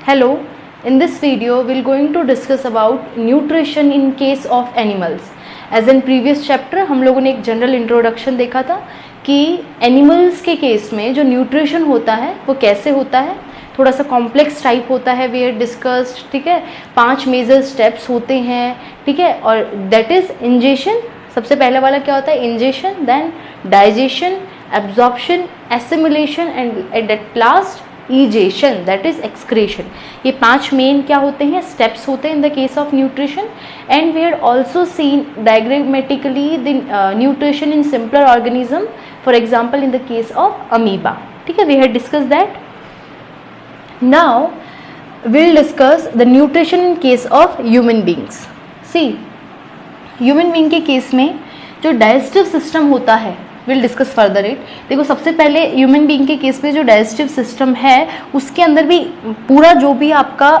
Hello, in this video we're going to discuss about nutrition in case of animals. As in previous chapter हम लोगों ने एक general introduction देखा था कि एनिमल्स के केस में जो न्यूट्रिशन होता है वो कैसे होता है, थोड़ा सा कॉम्प्लेक्स टाइप होता है, वी आर डिस्कस्ड, ठीक है। 5 मेजर स्टेप्स होते हैं, ठीक है, और दैट इज इंजेशन। सबसे पहले वाला क्या होता है, ingestion, then digestion, absorption, assimilation and at last egestion, that is excretion. ये 5 मेन क्या होते हैं, स्टेप्स होते हैं in the case of nutrition. And we had also seen diagrammatically the nutrition in simpler organism, for example in the case of amoeba, ठीक है, we had discuss that. Now we'll discuss the nutrition in case of human beings. See, human being के case में जो digestive system होता है, we'll discuss further it. देखो सबसे पहले ह्यूमन बीइंग के केस में जो डाइजेस्टिव सिस्टम है उसके अंदर भी पूरा जो भी आपका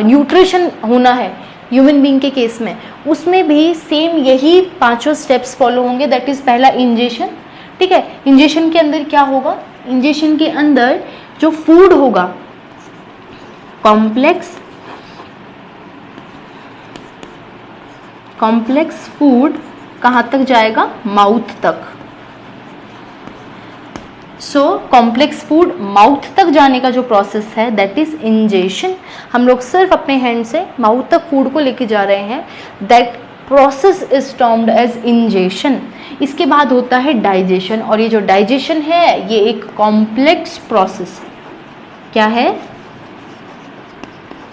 न्यूट्रिशन होना है ह्यूमन बीइंग के केस में, उसमें भी सेम यही 5 स्टेप्स फॉलो होंगे। दैट इज पहला इंजेशन, ठीक है। इंजेशन के अंदर क्या होगा, इंजेशन के अंदर जो फूड होगा कॉम्प्लेक्स फूड कहाँ तक जाएगा, माउथ तक। सो कॉम्प्लेक्स फूड माउथ तक जाने का जो प्रोसेस है दैट इज इंजेशन। हम लोग सिर्फ अपने हैंड से माउथ तक फूड को लेके जा रहे हैं, that process is termed as ingestion. इसके बाद होता है डाइजेशन, और ये जो डाइजेशन है ये एक कॉम्प्लेक्स प्रोसेस है। क्या है,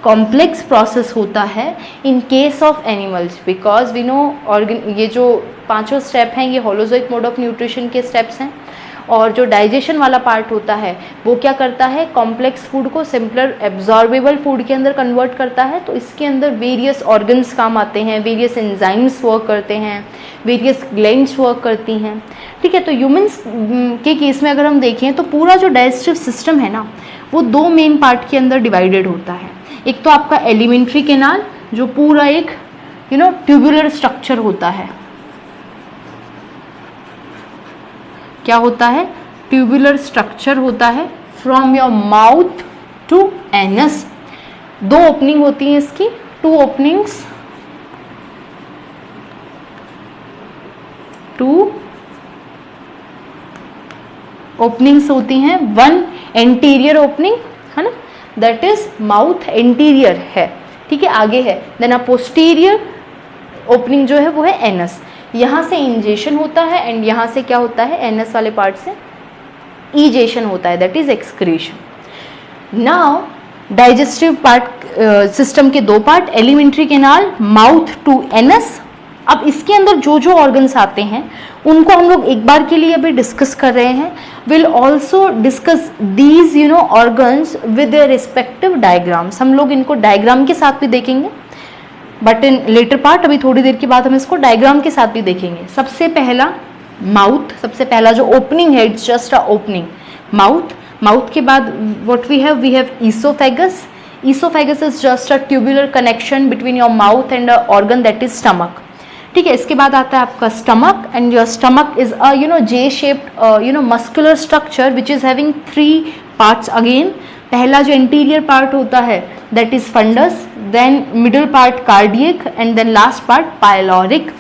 कॉम्प्लेक्स प्रोसेस होता है in case of animals, because we know ये जो 5 स्टेप हैं ये होलोजोइक मोड ऑफ न्यूट्रिशन के स्टेप्स हैं। और जो डाइजेशन वाला पार्ट होता है वो क्या करता है, कॉम्प्लेक्स फूड को सिंपलर एब्जॉर्बेबल फूड के अंदर कन्वर्ट करता है। तो इसके अंदर वेरियस ऑर्गन्स काम आते हैं, वेरियस एंजाइम्स वर्क करते हैं, वेरियस ग्लैंड्स वर्क करती हैं, ठीक है। तो ह्यूमंस के केस में अगर हम देखें तो पूरा जो डाइजेस्टिव सिस्टम है ना वो 2 मेन पार्ट के अंदर डिवाइडेड होता है। एक तो आपका एलिमेंट्री कैनाल जो पूरा एक ट्यूबुलर स्ट्रक्चर होता है। क्या होता है, ट्यूबुलर स्ट्रक्चर होता है from your mouth to anus. 2 opening होती हैं इसकी, 2 ओपनिंग्स, 2 ओपनिंग्स होती हैं। 1 एंटीरियर ओपनिंग है ना, दैट इज माउथ एंटीरियर है, ठीक है, आगे है। देन अ पोस्टीरियर ओपनिंग जो है वो है एनस। यहाँ से इंजेशन होता है एंड यहाँ से क्या होता है, एनस वाले पार्ट से ईजेशन होता है, that is excretion. Now digestive part system के 2 part, alimentary canal, mouth to anus. अब इसके अंदर जो जो ऑर्गन्स आते हैं उनको हम लोग एक बार के लिए अभी डिस्कस कर रहे हैं। Will also discuss these organs with their respective diagrams. हम लोग इनको डायग्राम के साथ भी देखेंगे, बट इन लेटर पार्ट, अभी थोड़ी देर के बाद हम इसको डायग्राम के साथ भी देखेंगे। सबसे पहला माउथ, सबसे पहला जो ओपनिंग है it's just a opening, mouth. Mouth के बाद what we have oesophagus. Oesophagus is just a tubular connection between your mouth and a organ that is stomach, ठीक है। इसके बाद आता है आपका stomach, and your stomach is a J shaped muscular structure which is having 3 parts again. पहला जो interior part होता है that is fundus, then middle part cardiac and then last part pyloric.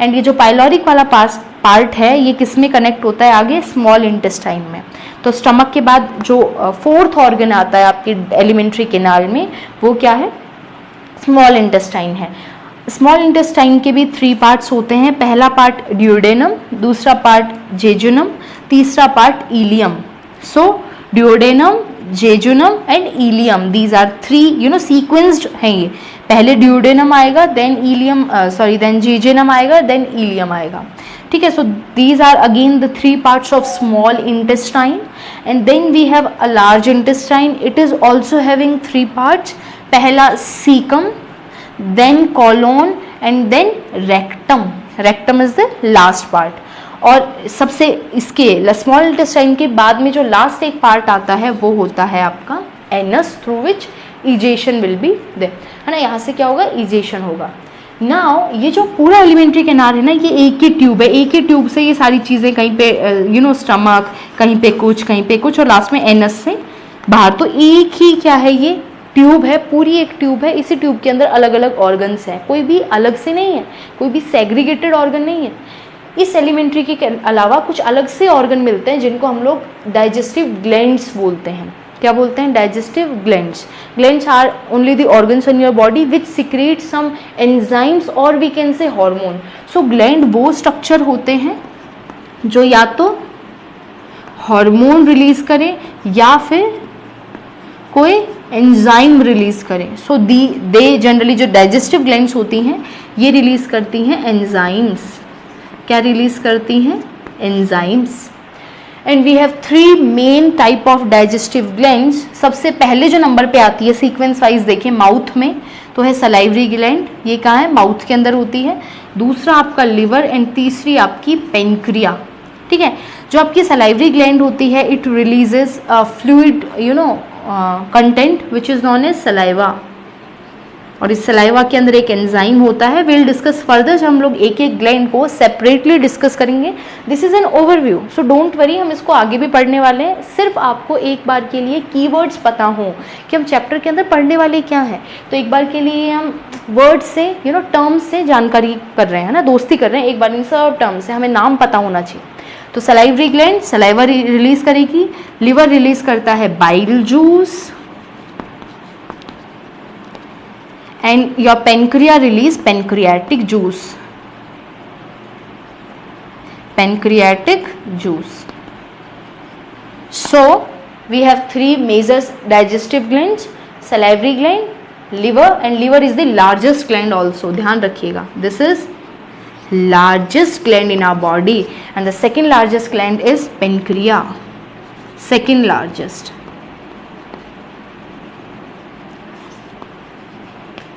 And ये जो पायलोरिक वाला part है ये किस में कनेक्ट होता है, आगे स्मॉल इंटेस्टाइन में। तो स्टमक के बाद जो 4th ऑर्गन आता है आपके एलिमेंट्री कैनाल में वो क्या है, स्मॉल इंटेस्टाइन है। स्मॉल इंटेस्टाइन के भी 3 पार्ट्स होते हैं। पहला पार्ट ड्यूडेनम, दूसरा पार्ट जेजुनम, तीसरा part ileum. So duodenum, jejunum and ileum, these are 3 sequenced हैं ये। पहले ड्यूडेनम आएगा, देन इलियम, देन जेजुनम आएगा, देन इलियम आएगा, ठीक है। So these are again the 3 parts of small intestine. And then we have a large intestine, it is also having 3 parts. पहला caecum, then colon and then rectum. Rectum is the last part. और सबसे इसके small intestine के बाद में जो last एक part आता है वो होता है आपका anus, through which egestion will be there, है ना। यहाँ से क्या होगा, इजेशन होगा। नाउ ये जो पूरा एलिमेंट्री कैनाल है ना ये एक ही ट्यूब है, एक ही ट्यूब से ये सारी चीज़ें कहीं पे स्टमक, कहीं पे कुछ, और लास्ट में एनस से बाहर। तो एक ही क्या है, ये ट्यूब है, पूरी एक ट्यूब है, इसी ट्यूब के अंदर अलग अलग ऑर्गन्स हैं, कोई भी अलग से नहीं है, कोई भी सेग्रीगेटेड ऑर्गन नहीं है। इस एलिमेंट्री के अलावा कुछ अलग से ऑर्गन मिलते हैं जिनको हम लोग डाइजेस्टिव ग्लैंड्स बोलते हैं। क्या बोलते हैं? Digestive glands. Glands are only the organs in your body which secrete some enzymes और we can say hormone. So gland वो स्ट्रक्चर होते हैं जो या तो हार्मोन रिलीज करें या फिर कोई एंजाइम रिलीज करें। सो दे जनरली जो डाइजेस्टिव ग्लैंड्स होती हैं ये रिलीज करती हैं एंजाइम्स। क्या रिलीज करती हैं? Enzymes. And we have 3 main type of digestive glands. सबसे पहले जो नंबर पे आती है सीक्वेंस वाइज देखें माउथ में तो है सलाइवरी ग्लैंड, ये कहाँ है? माउथ के अंदर होती है। दूसरा आपका लिवर एंड तीसरी आपकी पेनक्रिया। ठीक है, जो आपकी सलाइवरी ग्लैंड होती है it releases fluid content which is known as saliva, और इस सलाइवा के अंदर एक एंजाइम होता है। विल डिस्कस फर्दर, जब हम लोग एक एक ग्लैंड को सेपरेटली डिस्कस करेंगे। This is an overview, so don't worry, हम इसको आगे भी पढ़ने वाले हैं। सिर्फ आपको एक बार के लिए कीवर्ड्स पता हो कि हम चैप्टर के अंदर पढ़ने वाले क्या है, तो एक बार के लिए हम वर्ड से टर्म्स से जानकारी कर रहे हैं ना, दोस्ती कर रहे हैं। एक बार इन सब टर्म्स से हमें नाम पता होना चाहिए। तो सलाइवरी ग्लैंड सलाइवा रिलीज करेगी, लिवर रिलीज करता है bile juice, and your pancreas release pancreatic juice. Pancreatic juice. So we have 3 major digestive glands, salivary gland, liver, and liver is the largest gland also. ध्यान रखिएगा, this is largest gland in our body, and the second largest gland is pancreas. Second largest.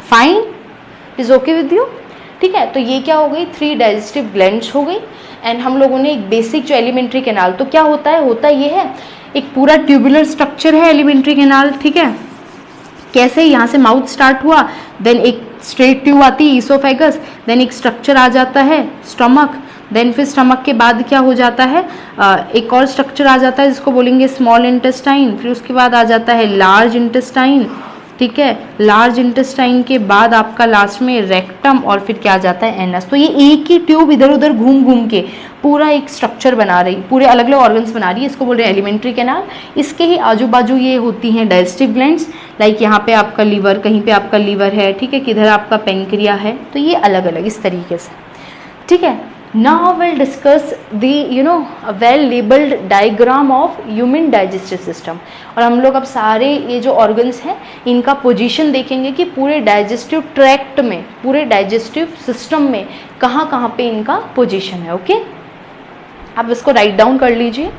Fine, is okay with you? ठीक है, तो ये क्या हो गई? 3 digestive glands हो गई। एंड हम लोगों ने एक बेसिक जो एलिमेंट्री कैनाल, तो क्या होता है? होता ये है, एक पूरा ट्यूबुलर स्ट्रक्चर है एलिमेंट्री कैनाल। ठीक है, कैसे? यहाँ से माउथ स्टार्ट हुआ, देन एक स्ट्रेट ट्यूब आती है ईसोफेगस, देन एक स्ट्रक्चर आ जाता है स्टमक, देन फिर स्टमक के बाद क्या हो जाता है? एक और स्ट्रक्चर आ जाता है जिसको बोलेंगे स्मॉल इंटेस्टाइन, फिर उसके बाद आ जाता है लार्ज इंटेस्टाइन। ठीक है, लार्ज इंटेस्टाइन के बाद आपका लास्ट में रेक्टम, और फिर क्या आ जाता है? एनस। तो ये एक ही ट्यूब इधर उधर घूम घूम के पूरा एक स्ट्रक्चर बना रही, पूरे अलग अलग ऑर्गन्स बना रही है, इसको बोल रहे हैं एलिमेंट्री कैनाल। इसके ही आजू बाजू ये होती हैं डाइजेस्टिव ग्लैंड्स, लाइक यहाँ पे आपका लीवर, कहीं पे आपका लीवर है, ठीक है, किधर आपका पेनक्रिया है, तो ये अलग अलग इस तरीके से। ठीक है, now we'll discuss the well labeled diagram of human digestive system। और हम लोग अब सारे ये जो organs हैं इनका पोजीशन देखेंगे कि पूरे डाइजेस्टिव ट्रैक्ट में, पूरे डाइजेस्टिव सिस्टम में कहाँ कहाँ पे इनका पोजीशन है। ओके, आप इसको राइट डाउन कर लीजिए।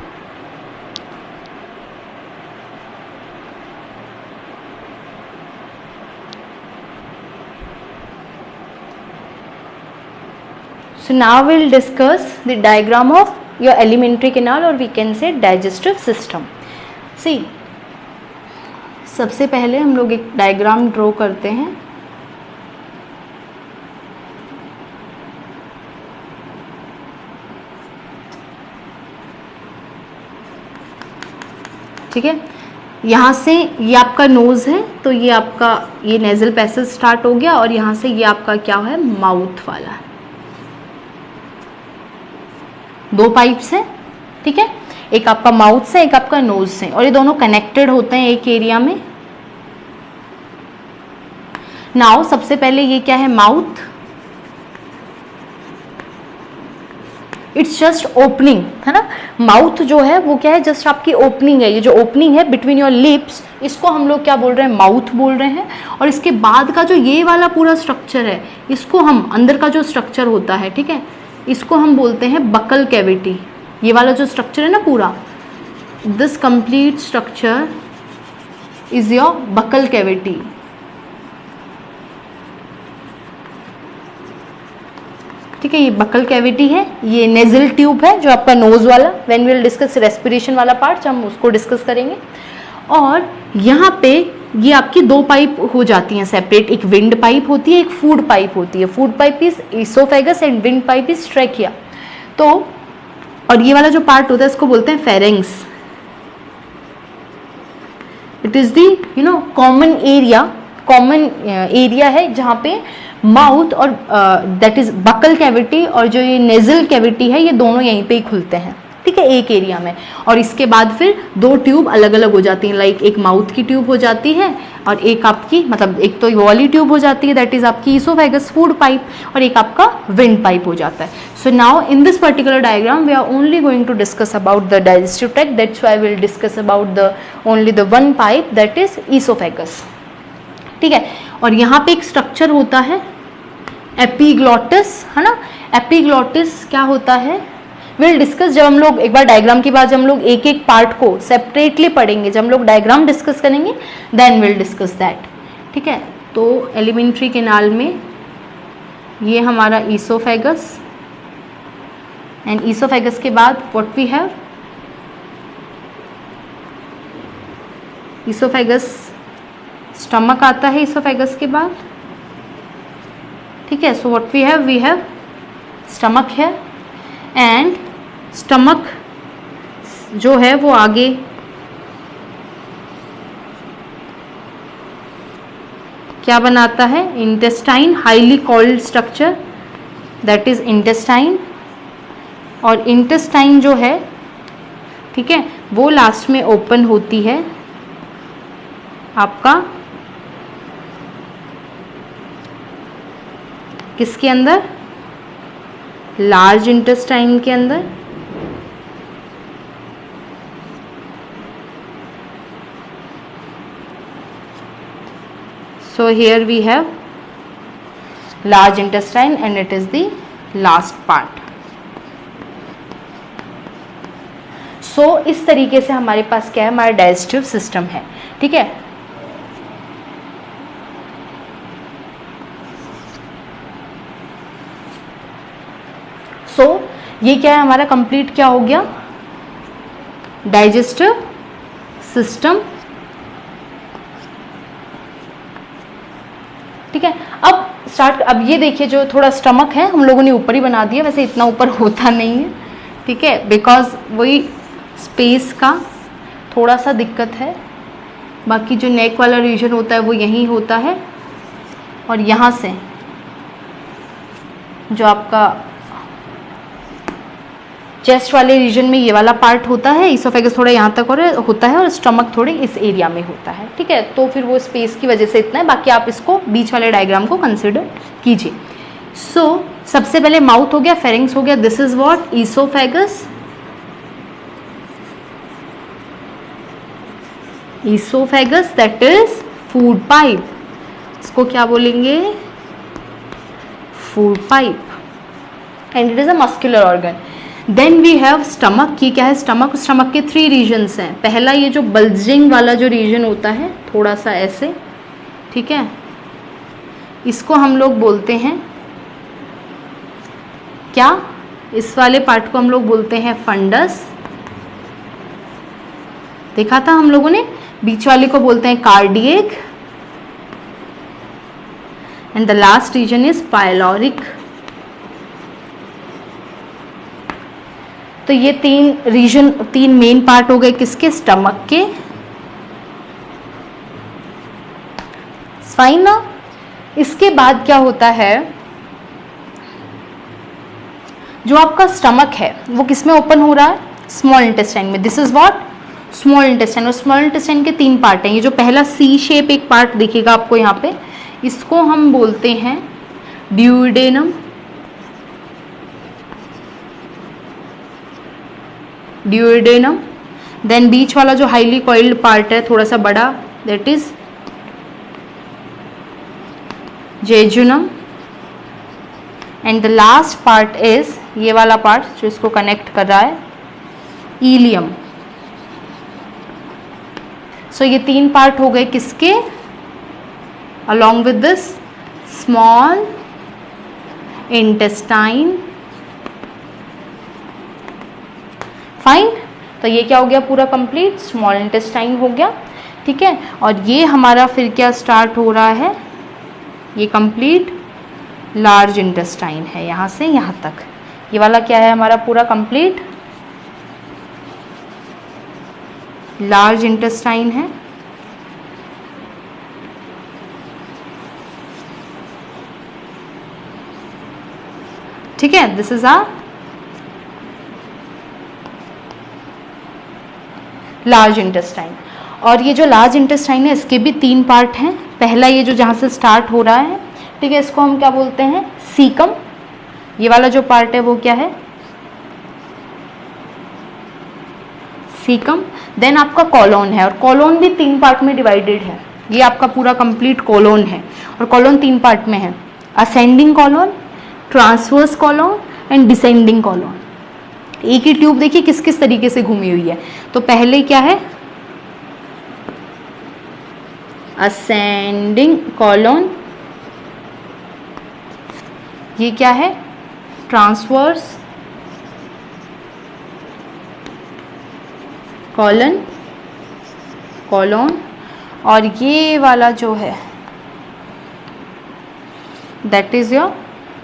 So now we'll discuss the diagram of your alimentary canal or we can say digestive system. See, सबसे पहले हम लोग एक डायग्राम ड्रॉ करते हैं। ठीक है, यहाँ से ये आपका नोज है, तो ये आपका ये नेजल पैसेज स्टार्ट हो गया, और यहाँ से ये आपका क्या है? माउथ वाला है। 2 पाइप्स हैं। ठीक है, एक आपका माउथ से, एक आपका नोज से, और ये दोनों कनेक्टेड होते हैं एक एरिया में। नाउ सबसे पहले ये क्या है? माउथ। इट्स जस्ट ओपनिंग, है ना। माउथ जो है वो क्या है? जस्ट आपकी ओपनिंग है। ये जो ओपनिंग है बिटवीन योर लिप्स, इसको हम लोग क्या बोल रहे हैं? माउथ बोल रहे हैं। और इसके बाद का जो ये वाला पूरा स्ट्रक्चर है, इसको हम, अंदर का जो स्ट्रक्चर होता है, ठीक है, इसको हम बोलते हैं बकल कैविटी। ये वाला जो स्ट्रक्चर है ना पूरा, this complete structure is your buccal cavity. ठीक है, ये बकल कैविटी है, ये नेजल ट्यूब है जो आपका नोज वाला। When we will discuss respiration वाला पार्ट हम उसको डिस्कस करेंगे। और यहाँ पे ये आपकी 2 पाइप हो जाती हैं सेपरेट, एक विंड पाइप होती है, एक फूड पाइप होती है। Food pipe is oesophagus and wind pipe is trachea. तो और ये वाला जो पार्ट होता है इसको बोलते हैं pharynx. It is the common area है जहाँ पे माउथ और दैट इज बकल कैविटी और जो ये नेजल कैविटी है ये दोनों यहीं पे ही खुलते हैं, ठीक है, एक एरिया में। और इसके बाद फिर दो ट्यूब अलग अलग हो जाती हैं, लाइक एक माउथ की ट्यूब हो जाती है और एक आपकी मतलब एक तो वाली ट्यूब हो जाती है दैट इज आपकी ईसोफेगस फूड पाइप, और एक आपका विंड पाइप हो जाता है। So now in this particular diagram we are only going to discuss about the digestive tract, that's why we will discuss about the only the one pipe that is oesophagus, ठीक है। और यहाँ पे एक structure होता है epiglottis, है ना। एपिग्लॉटिस क्या होता है विल डिस्कस जब हम लोग एक बार डायग्राम के बाद जब हम लोग एक एक पार्ट को सेपरेटली पढ़ेंगे, जब हम लोग डायग्राम डिस्कस करेंगे देन विल डिस्कस दैट, ठीक है। तो एलिमेंट्री केनाल में ये हमारा ईसोफेगस, एंड ईसोफेगस के बाद what we have, oesophagus stomach आता है ईसोफेगस के बाद, ठीक है। So what we have stomach है, एंड स्टमक जो है वो आगे क्या बनाता है, intestine, highly called structure that is intestine. और इंटेस्टाइन जो है, ठीक है, वो लास्ट में ओपन होती है आपका किसके अंदर, लार्ज इंटेस्टाइन के अंदर। So here we have large intestine and it is the last part. So इस तरीके से हमारे पास क्या है, हमारा डाइजेस्टिव सिस्टम है, ठीक है। So ये क्या है हमारा कंप्लीट क्या हो गया, डाइजेस्टिव सिस्टम, ठीक है। अब ये देखिए जो थोड़ा स्टमक है हम लोगों ने ऊपर ही बना दिया, वैसे इतना ऊपर होता नहीं है, ठीक है, बिकॉज वही स्पेस का थोड़ा सा दिक्कत है। बाकी जो नेक वाला रीजन होता है वो यहीं होता है, और यहाँ से जो आपका चेस्ट वाले रीजन में ये वाला पार्ट होता है, ईसोफेगस थोड़ा यहाँ तक और होता है और स्टमक थोड़े इस एरिया में होता है, ठीक है। तो फिर वो स्पेस की वजह से इतना है, बाकी आप इसको बीच वाले डायग्राम को कंसिडर कीजिए। सो सबसे पहले माउथ हो गया, फेरिंग्स हो गया, this is what oesophagus, oesophagus that is food pipe, इसको क्या बोलेंगे, food pipe, and it is a muscular organ. Then we have stomach, ये क्या है स्टमक, स्टमक के 3 रीजन्स हैं। पहला ये जो बल्जिंग वाला जो रीजन होता है थोड़ा सा ऐसे, ठीक है, इसको हम लोग बोलते हैं क्या, इस वाले पार्ट को हम लोग बोलते हैं फंडस, देखा था हम लोगों ने। बीच वाले को बोलते हैं cardiac, and the last region is pyloric. तो ये 3 मेन पार्ट हो गए किसके, स्टमक के, फाइन ना। इसके बाद क्या होता है, जो आपका स्टमक है वो किस में ओपन हो रहा है, स्मॉल इंटेस्टाइन में, this is what small intestine. और स्मॉल इंटेस्टाइन के 3 पार्ट हैं, ये जो पहला सी शेप एक पार्ट दिखेगा आपको यहाँ पे, इसको हम बोलते हैं ड्यूडेनम, ड्यूडेनम। देन बीच वाला जो हाईली कॉइल्ड पार्ट है थोड़ा सा बड़ा, that is jejunum, and the last part is ये वाला पार्ट जो इसको कनेक्ट कर रहा है, इलियम। सो ये 3 पार्ट हो गए किसके, along with this small intestine, fine. तो ये क्या हो गया पूरा कंप्लीट, स्मॉल इंटेस्टाइन हो गया, ठीक है। और ये हमारा फिर क्या स्टार्ट हो रहा है, ये कंप्लीट लार्ज इंटेस्टाइन है, यहाँ से यहाँ तक ये वाला क्या है हमारा पूरा कंप्लीट लार्ज इंटेस्टाइन है। ठीक है, this is a large intestine. और ये जो लार्ज इंटेस्टाइन है इसके भी 3 पार्ट हैं। पहला ये जो जहाँ से स्टार्ट हो रहा है, ठीक है, इसको हम क्या बोलते हैं, सीकम। ये वाला जो पार्ट है वो क्या है, सीकम। देन आपका कॉलोन है, और कॉलोन भी 3 पार्ट में डिवाइडेड है। ये आपका पूरा कंप्लीट कॉलोन है, और कॉलोन 3 पार्ट में है, ascending colon, transverse colon and descending colon. एक ही ट्यूब देखिए किस किस तरीके से घूमी हुई है। तो पहले क्या है, असेंडिंग कॉलोन, ये क्या है, ट्रांसवर्स कॉलन, कॉलोन, और ये वाला जो है that is your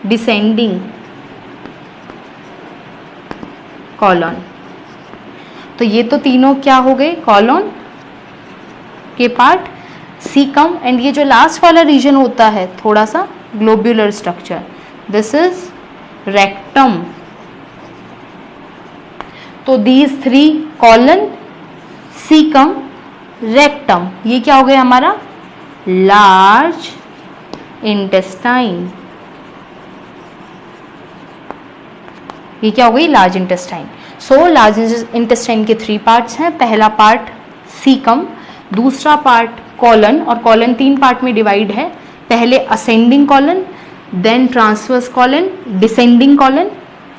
descending colon. तो ये तो तीनों क्या हो गए, कॉलोन के पार्ट, सीकम। एंड ये जो लास्ट वाला रीजन होता है थोड़ा सा globular structure, this is rectum. तो दीज 3 कॉलन, सीकम, रेक्टम, ये क्या हो गया हमारा लार्ज इंटेस्टाइन। ये क्या हो गई, large intestine. So large intestine के 3 पार्ट्स हैं। पहला पार्ट सीकम, दूसरा पार्ट कॉलन, और कॉलन 3 पार्ट में डिवाइड है। पहले ascending colon, then transverse colon, descending colon,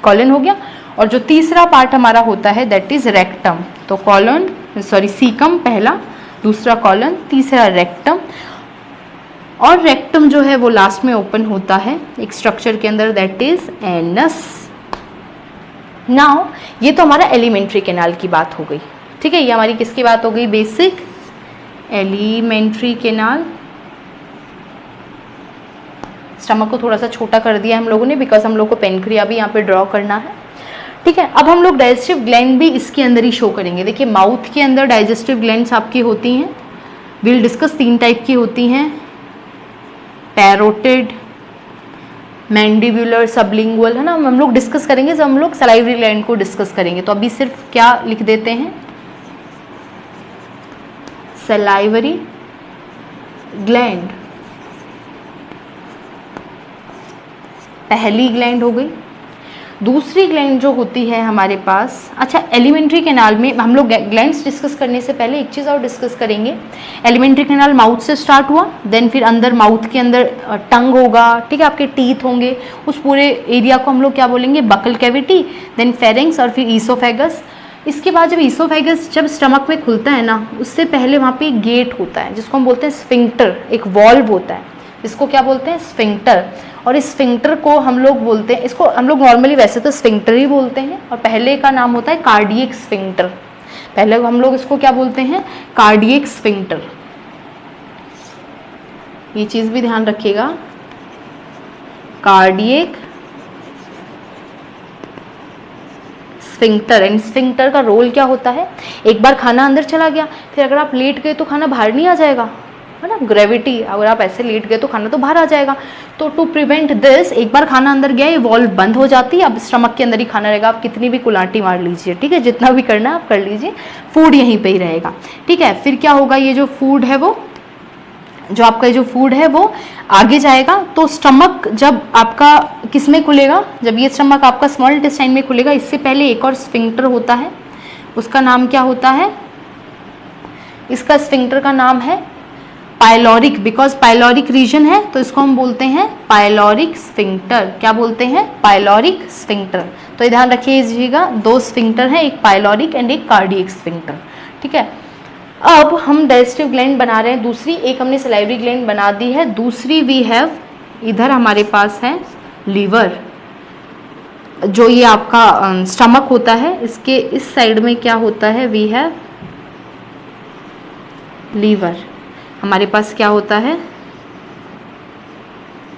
colon हो गया। और जो तीसरा पार्ट हमारा होता है दैट इज रेक्टम। तो कॉलन सॉरी सीकम पहला, दूसरा कॉलन, तीसरा रेक्टम। और रेक्टम जो है वो लास्ट में ओपन होता है एक स्ट्रक्चर के अंदर, दैट इज एनस। नाउ ये तो हमारा एलिमेंट्री कैनाल की बात हो गई, ठीक है। ये हमारी किसकी बात हो गई, बेसिक एलिमेंट्री कैनाल। स्टमक को थोड़ा सा छोटा कर दिया हम लोगों ने, बिकॉज हम लोग को पेनक्रिया भी यहाँ पे ड्रॉ करना है, ठीक है। अब हम लोग डाइजेस्टिव ग्लैंड भी इसके अंदर ही शो करेंगे। देखिए माउथ के अंदर डाइजेस्टिव ग्लैंड्स आपकी होती हैं, विल डिस्कस 3 टाइप की होती हैं, पैरोटिड, मैंडिबुलर, सबलिंगुअल, है ना। हम लोग डिस्कस करेंगे जब हम लोग सलाइवरी ग्लैंड को डिस्कस करेंगे। तो अभी सिर्फ क्या लिख देते हैं, सलाइवरी ग्लैंड पहली ग्लैंड हो गई। दूसरी ग्लैंड जो होती है हमारे पास, अच्छा एलिमेंट्री कैनाल में हम लोग ग्लैंड्स डिस्कस करने से पहले एक चीज़ और डिस्कस करेंगे। एलिमेंट्री कैनाल माउथ से स्टार्ट हुआ, देन फिर अंदर माउथ के अंदर टंग होगा, ठीक है, आपके टीथ होंगे, उस पूरे एरिया को हम लोग क्या बोलेंगे, बकल कैविटी, देन फेरिंग्स और फिर ईसोफेगस। इसके बाद जब ईसोफेगस जब स्टमक में खुलता है ना, उससे पहले वहाँ पे एक गेट होता है जिसको हम बोलते हैं स्फिंक्टर, एक वॉल्व होता है, इसको क्या बोलते हैं, स्फिंक्टर। और इस स्फिंक्टर को हम लोग बोलते हैं, इसको हम लोग नॉर्मली वैसे तो स्फिंक्टर ही बोलते हैं, और पहले का नाम होता है कार्डियक स्फिंक्टर। पहले हम लोग इसको क्या बोलते हैं, कार्डियक स्फिंक्टर। ये चीज़ भी ध्यान रखिएगा, कार्डियक स्फिंक्टर। एंड स्फिंक्टर का रोल क्या होता है, एक बार खाना अंदर चला गया, फिर अगर आप लेट गए तो खाना बाहर नहीं आ जाएगा, है ना, ग्रेविटी, अगर आप ऐसे लेट गए तो खाना तो बाहर आ जाएगा। तो टू प्रिवेंट दिस, एक बार खाना अंदर गया, ये वॉल्व बंद हो जाती है, अब स्टमक के अंदर ही खाना रहेगा। आप कितनी भी कुलाटी मार लीजिए, ठीक है, जितना भी करना है आप कर लीजिए, फूड यहीं पे ही रहेगा, ठीक है। फिर क्या होगा, ये जो फूड है वो, जो आपका जो फूड है वो आगे जाएगा। तो स्टमक जब आपका किस में खुलेगा, जब ये स्टमक आपका स्मॉल इंटेस्टाइन में खुलेगा, इससे पहले एक और स्फिंक्टर होता है, उसका नाम क्या होता है, इसका स्फिंक्टर का नाम है पाइलोरिक, बिकॉज पाइलोरिक रीजन है तो इसको हम बोलते हैं पाइलोरिक स्फिंक्टर। क्या बोलते हैं, पाइलोरिक स्फिंक्टर। तो ये ध्यान रखिएगा, 2 स्फिंक्टर हैं, एक पाइलोरिक एंड एक कार्डियक स्फिंक्टर, ठीक है। अब हम डाइजेस्टिव ग्लैंड बना रहे हैं दूसरी, एक हमने सलाइवरी ग्लैंड बना दी है, दूसरी वी हैव, इधर हमारे पास है लीवर। जो ये आपका स्टमक होता है, इसके इस साइड में क्या होता है, वी हैव लीवर। हमारे पास क्या होता है,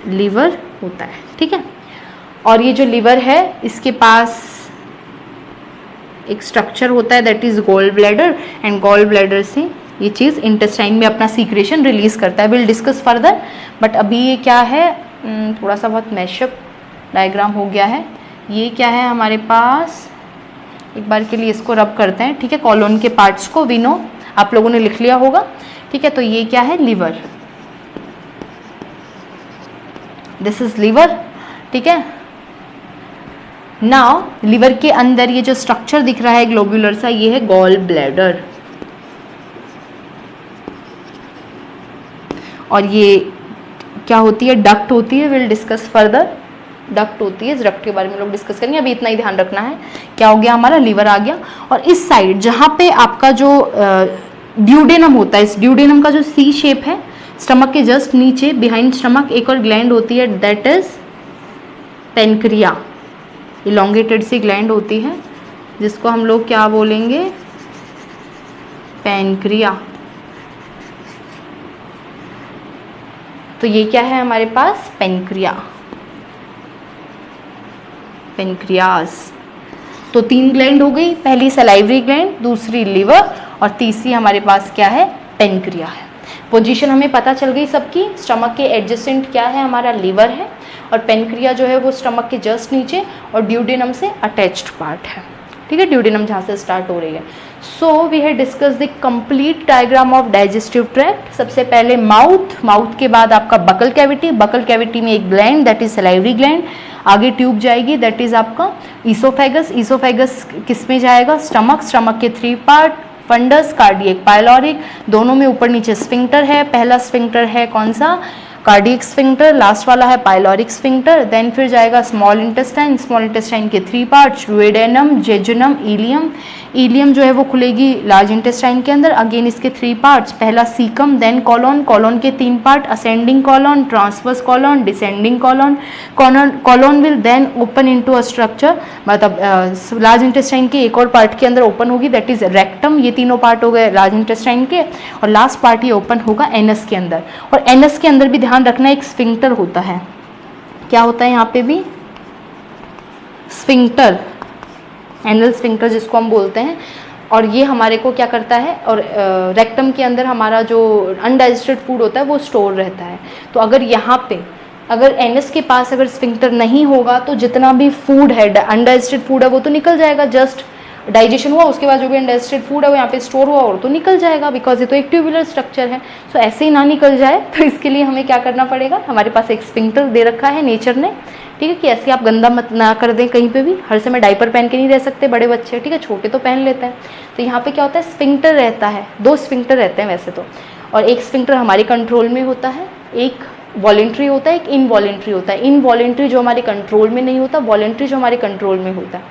लीवर होता है, ठीक है। और ये जो लीवर है इसके पास एक स्ट्रक्चर होता है that is gall bladder, and gall bladder से ये चीज़ इंटेस्टाइन में अपना सीक्रेशन रिलीज करता है। विल डिस्कस फर्दर, बट अभी ये क्या है, थोड़ा सा बहुत मैशअप डायग्राम हो गया है। ये क्या है हमारे पास, एक बार के लिए इसको रब करते हैं, ठीक है, कॉलोन के पार्ट्स को, वी नो, आप लोगों ने लिख लिया होगा, ठीक है। तो ये क्या है, लिवर, दिस इज लिवर, ठीक है। नाउ लिवर के अंदर ये जो स्ट्रक्चर दिख रहा है ग्लोब्यूलर सा, ये है गॉल ब्लैडर, और ये क्या होती है, डक्ट होती है, विल डिस्कस फर्दर, डक्ट होती है, इस डक्ट के बारे में लोग डिस्कस करेंगे, अभी इतना ही ध्यान रखना है। क्या हो गया हमारा, लिवर आ गया। और इस साइड जहाँ पे आपका जो ड्यूडेनम होता है, इस ड्यूडेनम का जो सी शेप है, स्टमक के जस्ट नीचे बिहाइंड स्टमक एक और ग्लैंड होती है, that is pancreas, elongated C gland होती है जिसको हम लोग क्या बोलेंगे, पेनक्रिया। तो ये क्या है हमारे पास, पेनक्रिया, पेनक्रियास। तो 3 ग्लैंड हो गई, पहली सलाइवरी ग्लैंड, दूसरी लिवर, और तीसरी हमारे पास क्या है, पेनक्रिया है। पोजीशन हमें पता चल गई सबकी, स्टमक के एडजेसेंट क्या है हमारा, लिवर है, और पेनक्रिया जो है वो स्टमक के जस्ट नीचे और ड्यूडेनम से अटैच्ड पार्ट है, ठीक है, ड्यूडेनम जहाँ से स्टार्ट हो रही है। So we have discuss the complete diagram of digestive tract. सबसे पहले माउथ, माउथ के बाद आपका बकल कैविटी, बकल कैविटी में एक gland that is salivary gland, आगे ट्यूब जाएगी दैट इज आपका ईसोफेगस, ईसोफेगस किस में जाएगा, स्टमक, स्टमक के 3 पार्ट, फंडस, कार्डियक, पाइलोरिक, दोनों में ऊपर नीचे स्फिंक्टर है। पहला स्फिंक्टर है कौन सा, कार्डियक स्फिंक्टर, लास्ट वाला है पाइलोरिक स्फिंक्टर। देन फिर जाएगा स्मॉल इंटेस्टाइन, स्मॉल इंटेस्टाइन के 3 parts, duodenum, jejunum, ileum, ileum जो है वो खुलेगी लार्ज इंटेस्टाइन के अंदर, अगेन इसके 3 पार्ट्स, पहला सीकम, देन कॉलोन, कॉलोन के 3 part, ascending colon, transverse colon, descending colon, colon will then open into a structure, मतलब लार्ज इंटेस्टाइन के एक और पार्ट के अंदर ओपन होगी दैट इज रेक्टम। ये तीनों पार्ट हो गए लार्ज इंटेस्टाइन के, और लास्ट पार्ट ये ओपन होगा एनस के अंदर। और एनस के अंदर भी ध्यान रखना एक स्फिंक्टर होता है, क्या होता है यहाँ पे भी, स्फिंक्टर, एनल स्फिंक्टर जिसको हम बोलते हैं। और ये हमारे को क्या करता है, और रेक्टम के अंदर हमारा जो अनडाइजेस्टेड फूड होता है वो स्टोर रहता है। तो अगर यहाँ पे अगर एनस के पास अगर स्फिंक्टर नहीं होगा तो जितना भी फूड है, अनडाइजेस्टेड फूड है, वो तो निकल जाएगा, जस्ट डाइजेशन हुआ उसके बाद जो भी अनडाइजेस्टेड फूड है वो यहाँ पे स्टोर हुआ और तो निकल जाएगा, बिकॉज ये तो एक ट्यूबुलर स्ट्रक्चर है। सो ऐसे ही ना निकल जाए तो इसके लिए हमें क्या करना पड़ेगा, हमारे पास एक स्फिंक्टर दे रखा है नेचर ने, ठीक है, कि ऐसे आप गंदा मत ना कर दें कहीं पे भी, हर समय डाइपर पहन के नहीं रह सकते बड़े बच्चे, ठीक है, छोटे तो पहन लेते हैं। तो यहाँ पे क्या होता है, स्फिंक्टर रहता है, 2 स्फिंक्टर रहते हैं वैसे तो, और एक स्फिंक्टर हमारे कंट्रोल में होता है, एक वॉलेंट्री होता है, एक इनवॉलेंट्री होता है। इनवॉलेंट्री जो हमारे कंट्रोल में नहीं होता, वॉलेंट्री जो हमारे कंट्रोल में होता है,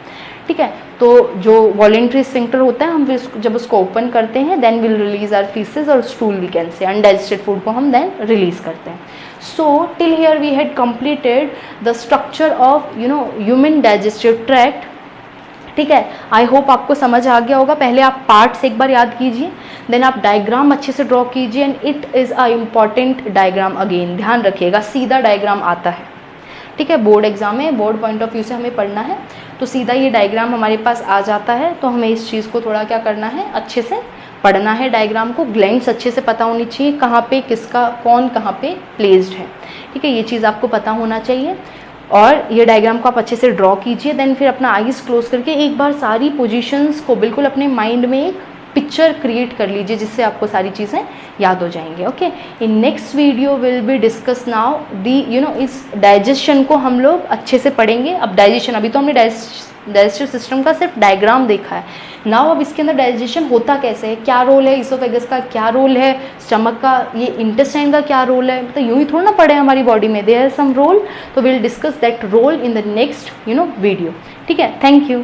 ठीक है। तो जो वॉलेंट्री स्फिंक्टर होता है, हम जब उसको ओपन करते हैं then will release our faeces और stool, we can say undigested food को हम देन रिलीज करते हैं। So till here we had completed the structure of human digestive tract, ठीक है। आई होप आपको समझ आ गया होगा। पहले आप पार्ट्स एक बार याद कीजिए, देन आप डायग्राम अच्छे से ड्रॉ कीजिए, and it is a important diagram, again ध्यान रखिएगा, सीधा डायग्राम आता है, ठीक है, बोर्ड एग्जाम में, बोर्ड पॉइंट ऑफ व्यू से हमें पढ़ना है, तो सीधा ये डायग्राम हमारे पास आ जाता है। तो हमें इस चीज़ को थोड़ा क्या करना है, अच्छे से पढ़ना है, डायग्राम को, ग्लैंड्स अच्छे से पता होनी चाहिए, कहाँ पे किसका कौन कहाँ पे प्लेस्ड है, ठीक है, ये चीज़ आपको पता होना चाहिए। और ये डायग्राम को आप अच्छे से ड्रॉ कीजिए, देन फिर अपना आईज क्लोज करके एक बार सारी पोजीशंस को बिल्कुल अपने माइंड में एक पिक्चर क्रिएट कर लीजिए, जिससे आपको सारी चीज़ें याद हो जाएंगी। Okay, in next video will be discuss now the इस डाइजेशन को हम लोग अच्छे से पढ़ेंगे। अब डाइजेशन, अभी तो हमने डाइजेस्टिव सिस्टम का सिर्फ डायग्राम देखा है, नाउ अब इसके अंदर डाइजेशन होता कैसे है, क्या रोल है इसोफेगस का, क्या रोल है स्टमक का, ये इंटेस्टाइन का क्या रोल है, तो यूँ ही थोड़ा ना पड़े हमारी बॉडी में, देयर सम रोल, तो will discuss that role in the next video, ठीक है। Thank you.